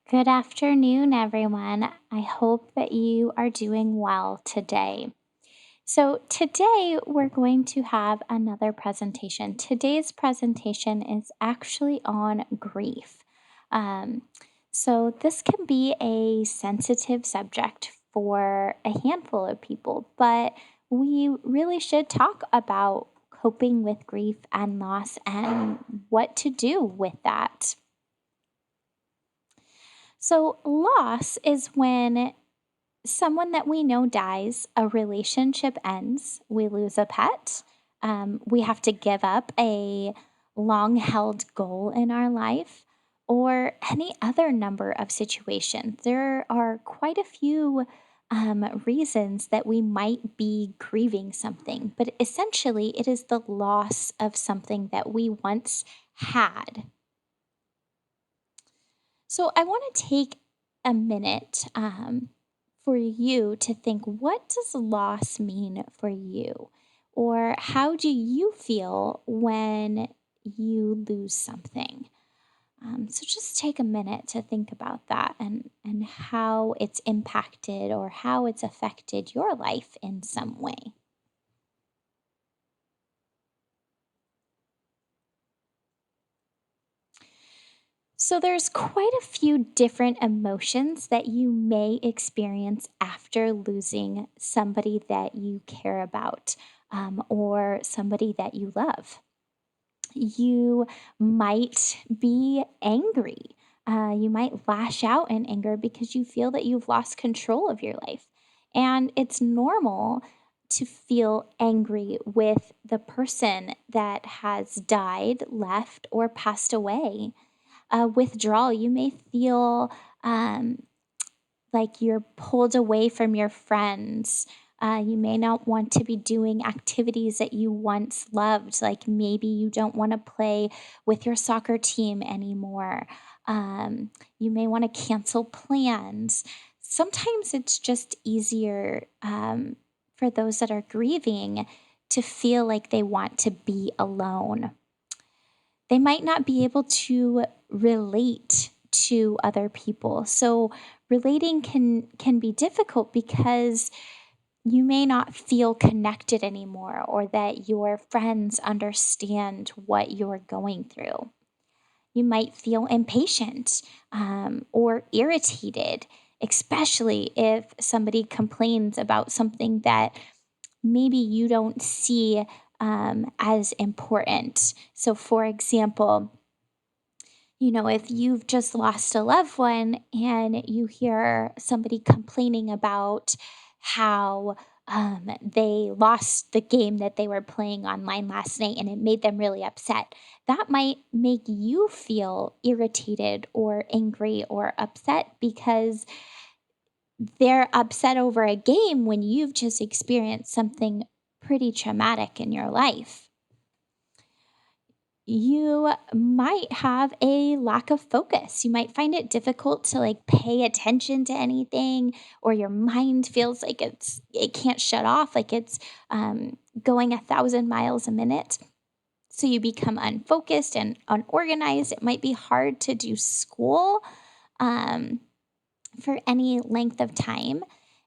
Good afternoon, everyone. I hope that you are doing well today. So, today we're going to have another presentation. Today's presentation is actually on grief. Um, this can be a sensitive subject for a handful of people, but we really should talk about coping with grief and loss and what to do with that. So, loss is when someone that we know dies, a relationship ends, we lose a pet, we have to give up a long held goal in our life, or any other number of situations. There are quite a few reasons that we might be grieving something, but essentially, it is the loss of something that we once had. So I want to take a minute for you to think, what does loss mean for you? Or how do you feel when you lose something? So just take a minute to think about that and how it's impacted or how it's affected your life in some way. So, there's quite a few different emotions that you may experience after losing somebody that you care about or somebody that you love. You might be angry. You might lash out in anger because you feel that you've lost control of your life. And it's normal to feel angry with the person that has died, left, or passed away. Withdrawal, you may feel like you're pulled away from your friends. You may not want to be doing activities that you once loved, like maybe you don't want to play with your soccer team anymore. You may want to cancel plans. Sometimes it's just easier for those that are grieving to feel like they want to be alone. They might not be able to relate to other people. So relating can be difficult because you may not feel connected anymore or that your friends understand what you're going through. You might feel impatient or irritated, especially if somebody complains about something that maybe you don't see as important. So, for example, if you've just lost a loved one and you hear somebody complaining about how they lost the game that they were playing online last night and it made them really upset, that might make you feel irritated or angry or upset because they're upset over a game when you've just experienced something pretty traumatic in your life. You might have a lack of focus. You might find it difficult to like pay attention to anything, or your mind feels like it can't shut off, like it's going 1,000 miles a minute. So you become unfocused and unorganized. It might be hard to do school. Um, for any length of time.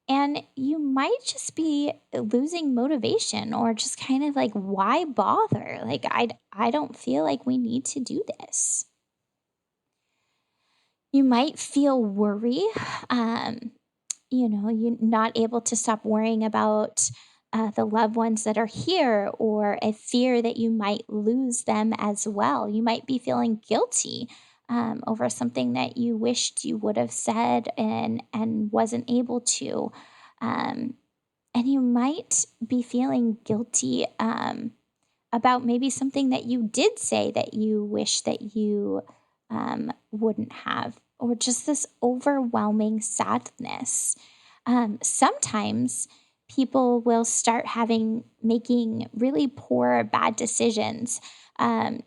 And you might just be losing motivation or just kind of like, why bother? Like, I don't feel like we need to do this. You might feel worry. Um, you're not able to stop worrying about the loved ones that are here, or a fear that you might lose them as well. You might be feeling guilty over something that you wished you would have said and wasn't able to. Um, and you might be feeling guilty about maybe something that you did say that you wish that you wouldn't have, or just this overwhelming sadness. Sometimes people will start making really poor or bad decisions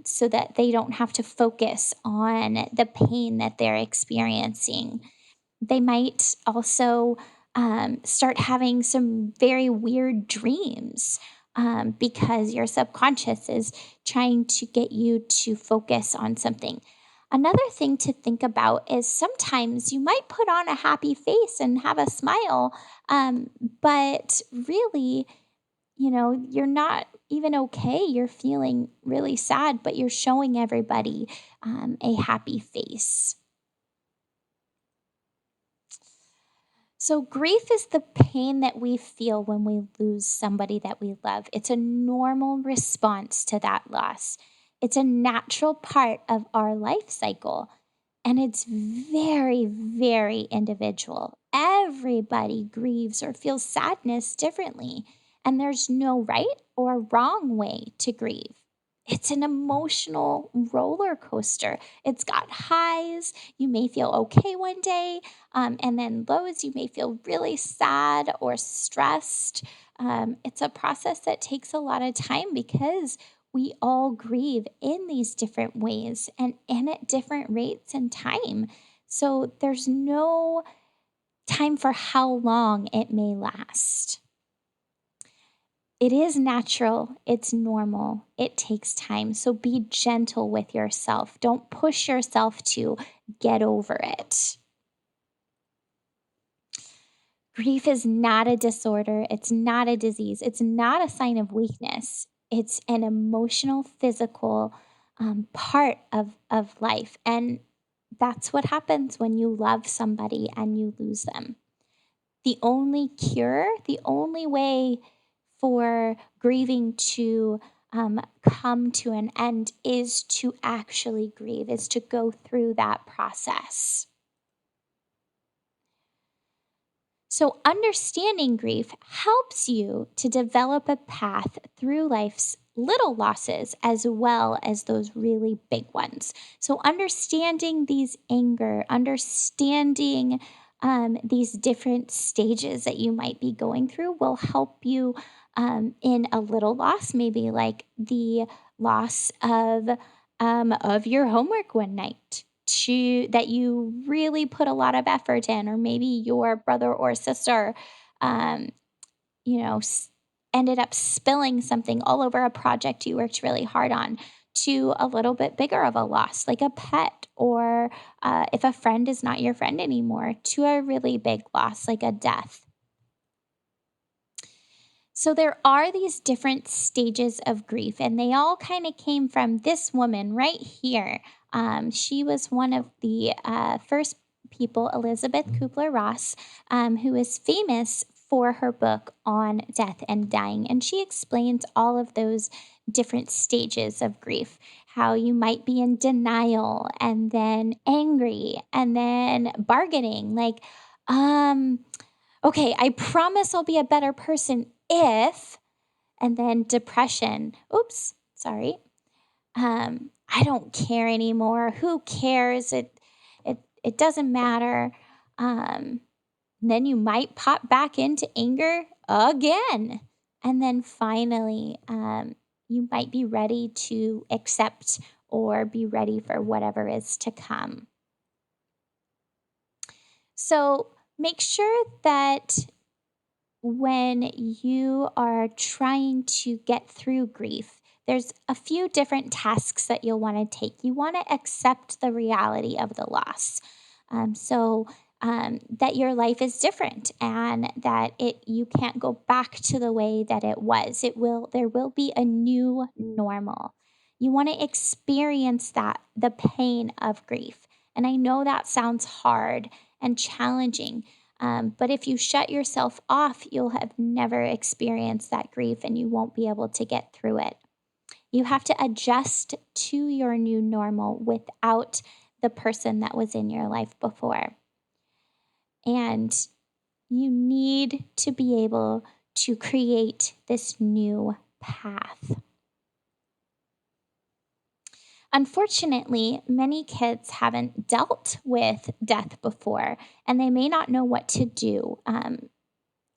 so that they don't have to focus on the pain that they're experiencing. They might also start having some very weird dreams because your subconscious is trying to get you to focus on something. Another thing to think about is sometimes you might put on a happy face and have a smile, um, but really, you're not even okay. You're feeling really sad, but you're showing everybody a happy face. So, grief is the pain that we feel when we lose somebody that we love. It's a normal response to that loss. It's a natural part of our life cycle. And it's very, very individual. Everybody grieves or feels sadness differently. And there's no right or wrong way to grieve. It's an emotional roller coaster. It's got highs. You may feel okay one day, and then lows. You may feel really sad or stressed. It's a process that takes a lot of time because we all grieve in these different ways and at different rates and time. So there's no time for how long it may last. It is natural, it's normal, it takes time. So be gentle with yourself. Don't push yourself to get over it. Grief is not a disorder, it's not a disease, it's not a sign of weakness. It's an emotional, physical part of life. And that's what happens when you love somebody and you lose them. The only cure, the only way for grieving to come to an end is to actually grieve, is to go through that process. So, understanding grief helps you to develop a path through life's little losses as well as those really big ones. So, understanding these anger, understanding these different stages that you might be going through will help you in a little loss, maybe like the loss of your homework one night that you really put a lot of effort in, or maybe your brother or sister, um, you know, s- ended up spilling something all over a project you worked really hard on, to a little bit bigger of a loss, like a pet, or if a friend is not your friend anymore, to a really big loss, like a death. So there are these different stages of grief, and they all kind of came from this woman right here. She was one of the first people, Elizabeth Kubler Ross, who is famous for her book on death and dying. And she explains all of those different stages of grief, how you might be in denial, and then angry, and then bargaining, like, um, okay, I promise I'll be a better person if, and then depression. Oops, sorry. I don't care anymore. Who cares? It doesn't matter. Um, then you might pop back into anger again. And then finally, you might be ready to accept or be ready for whatever is to come. So make sure that when you are trying to get through grief, there's a few different tasks that you'll want to take. You want to accept the reality of the loss. That your life is different and that you can't go back to the way that it was. There will be a new normal. You want to experience that, the pain of grief. And I know that sounds hard and challenging, but if you shut yourself off, you'll have never experienced that grief and you won't be able to get through it. You have to adjust to your new normal without the person that was in your life before. And you need to be able to create this new path. Unfortunately, many kids haven't dealt with death before and they may not know what to do.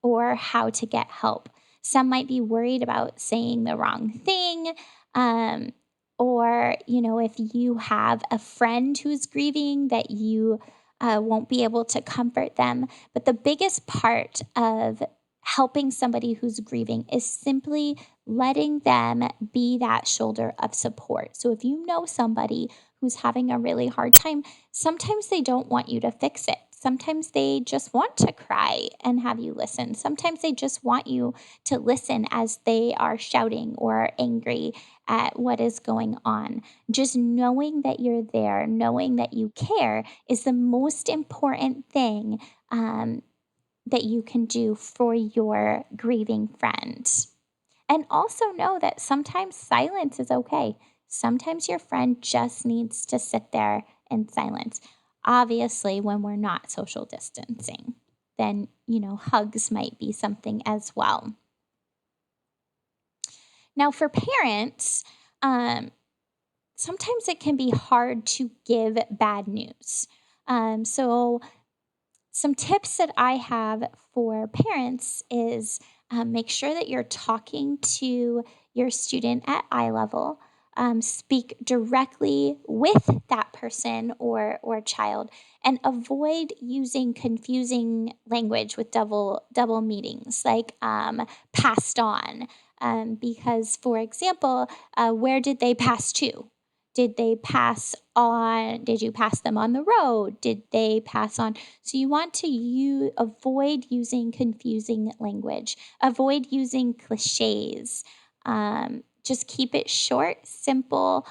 Or how to get help. Some might be worried about saying the wrong thing. Um, or, if you have a friend who's grieving, that you won't be able to comfort them. But the biggest part of helping somebody who's grieving is simply letting them be that shoulder of support. So if you know somebody who's having a really hard time, sometimes they don't want you to fix it. Sometimes they just want to cry and have you listen. Sometimes they just want you to listen as they are shouting or angry at what is going on. Just knowing that you're there, knowing that you care is the most important thing that you can do for your grieving friend. And also know that sometimes silence is okay. Sometimes your friend just needs to sit there in silence. Obviously, when we're not social distancing, then, hugs might be something as well. Now, for parents, um, sometimes it can be hard to give bad news. So, some tips that I have for parents is make sure that you're talking to your student at eye level. Speak directly with that person or child, and avoid using confusing language with double meanings, like passed on. Because, for example, where did they pass to? Did they pass on? Did you pass them on the road? Did they pass on? So you want to avoid using confusing language, avoid using cliches. Just keep it short, simple.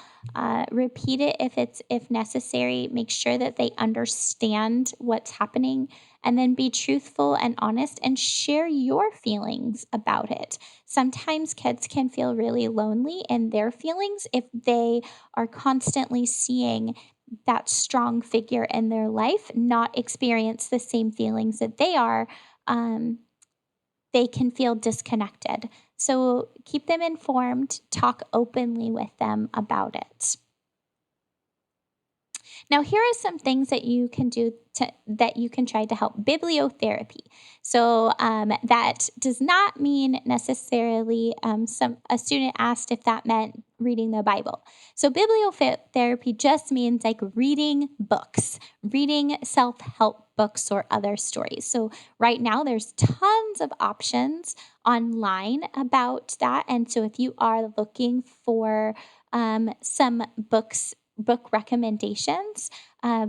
Repeat it if necessary. Make sure that they understand what's happening, and then be truthful and honest and share your feelings about it. Sometimes kids can feel really lonely in their feelings if they are constantly seeing that strong figure in their life not experience the same feelings that they are. um, they can feel disconnected. So keep them informed, talk openly with them about it. Now, here are some things that you can do that you can try to help. Bibliotherapy. So that does not mean necessarily. Some a student asked if that meant reading the Bible. So bibliotherapy just means like reading books, reading self-help books or other stories. So right now there's tons of options online about that, and so if you are looking for some book recommendations,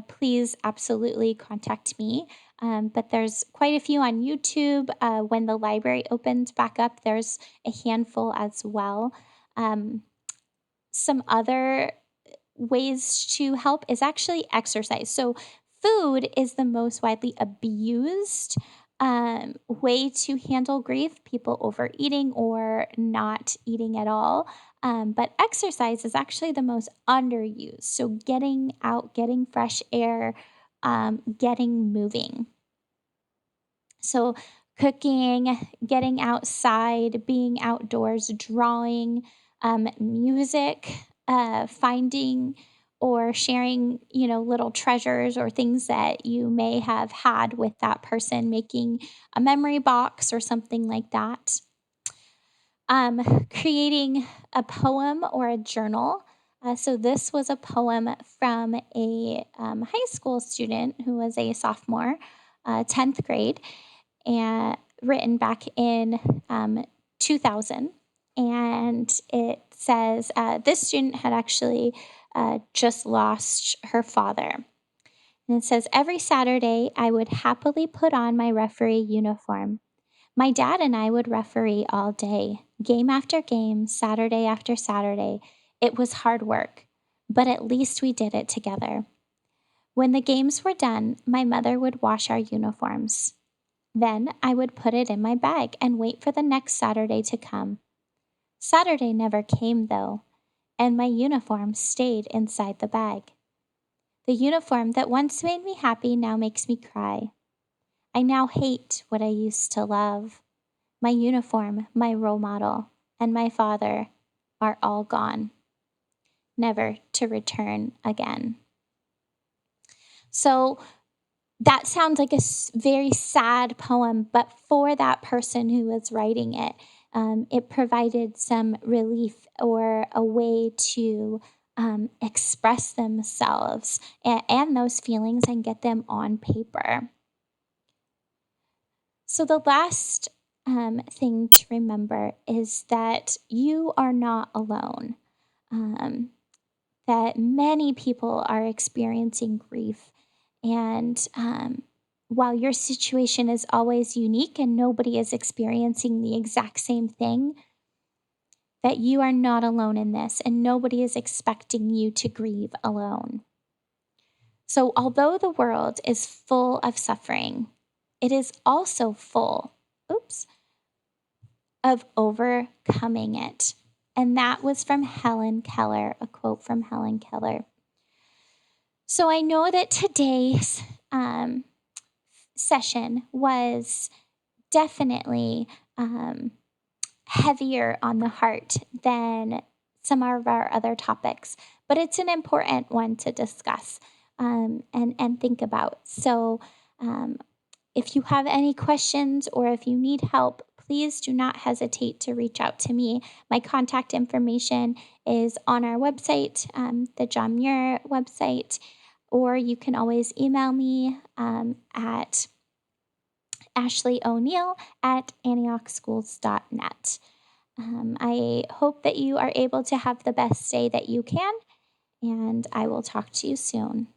please absolutely contact me. But there's quite a few on YouTube. When the library opens back up, there's a handful as well. Um, some other ways to help is actually exercise. So, food is the most widely abused way to handle grief, people overeating or not eating at all. But exercise is actually the most underused. So, getting out, getting fresh air, getting moving. So, cooking, getting outside, being outdoors, drawing, music, finding or sharing, little treasures or things that you may have had with that person, making a memory box or something like that. Creating a poem or a journal. So, this was a poem from a high school student who was a sophomore, 10th grade, and written back in 2000. And it says this student had actually just lost her father. And it says, every Saturday, I would happily put on my referee uniform. My dad and I would referee all day, game after game, Saturday after Saturday. It was hard work, but at least we did it together. When the games were done, my mother would wash our uniforms. Then I would put it in my bag and wait for the next Saturday to come. Saturday never came, though, and my uniform stayed inside the bag. The uniform that once made me happy now makes me cry. I now hate what I used to love. My uniform, my role model, and my father are all gone, never to return again. So, that sounds like a very sad poem, but for that person who was writing it, it provided some relief or a way to express themselves and those feelings and get them on paper. So, the last thing to remember is that you are not alone. Um, that many people are experiencing grief. And while your situation is always unique and nobody is experiencing the exact same thing, that you are not alone in this and nobody is expecting you to grieve alone. So, although the world is full of suffering, it is also full, oops, of overcoming it. And that was from Helen Keller, a quote from Helen Keller. So I know that today's session was definitely um, heavier on the heart than some of our other topics, but it's an important one to discuss and think about. So, um, if you have any questions or if you need help, please do not hesitate to reach out to me. My contact information is on our website, the John Muir website, or you can always email me at ashleyONeal@antiochschools.net. I hope that you are able to have the best day that you can, and I will talk to you soon.